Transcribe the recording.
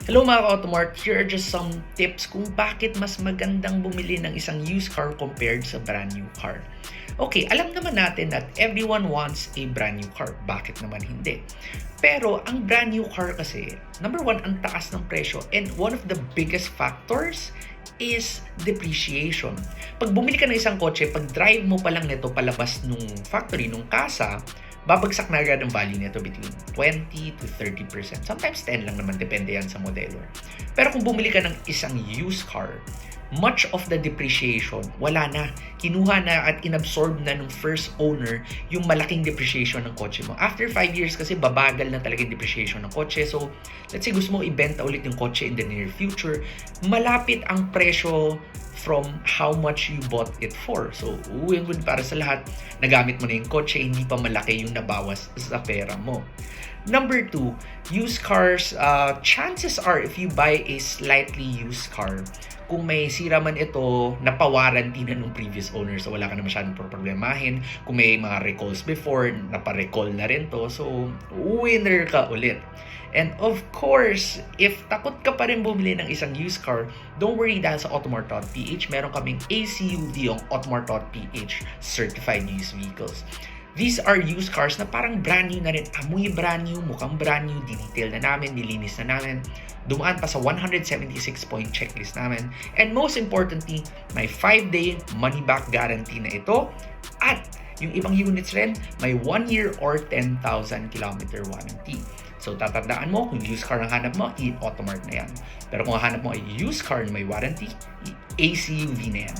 Hello mga ka-Automart, here are just some tips kung bakit mas magandang bumili ng isang used car compared sa brand new car. Okay, alam naman natin that everyone wants a brand new car. Bakit naman hindi? Pero ang brand new car kasi, number one, ang taas ng presyo, and one of the biggest factors is depreciation. Pag bumili ka ng isang kotse, pag drive mo pa lang nito palabas nung factory, nung kasa, babagsak na agad ang value nito between 20 to 30%. Sometimes 10 lang naman, depende yan sa modelo. Pero kung bumili ka ng isang used car, much of the depreciation, wala na. Kinuha na at inabsorb na ng first owner yung malaking depreciation ng kotse mo. After 5 years kasi babagal na talaga yung depreciation ng kotse. So, let's say gusto mo ibenta ulit yung kotse in the near future, malapit ang presyo from how much you bought it for. So, win-win para sa lahat. Nagamit mo na yung kotse, hindi pa malaki yung nabawas sa pera mo. Number 2, used cars, chances are if you buy a slightly used car, kung may sira man ito, napawarranty na nung previous owner, so wala ka na masyadong problemahin. Kung may mga recalls before, naparecall na rin to, so winner ka ulit. And of course, if takot ka pa rin bumili ng isang used car, don't worry dahil sa Automart.ph, meron kaming ACUV ang Automart.ph certified used vehicles. These are used cars na parang brand new na rin. Amoy brand new, mukhang brand new, dinetail na namin, nilinis na namin. Dumaan pa sa 176-point checklist namin. And most importantly, may 5-day money-back guarantee na ito. At yung ibang units rin, may 1 year or 10,000 kilometer warranty. So tatandaan mo, kung used car ang hanap mo, i-Automart na yan. Pero kung hanap mo ay used car na may warranty, ACUV na yan.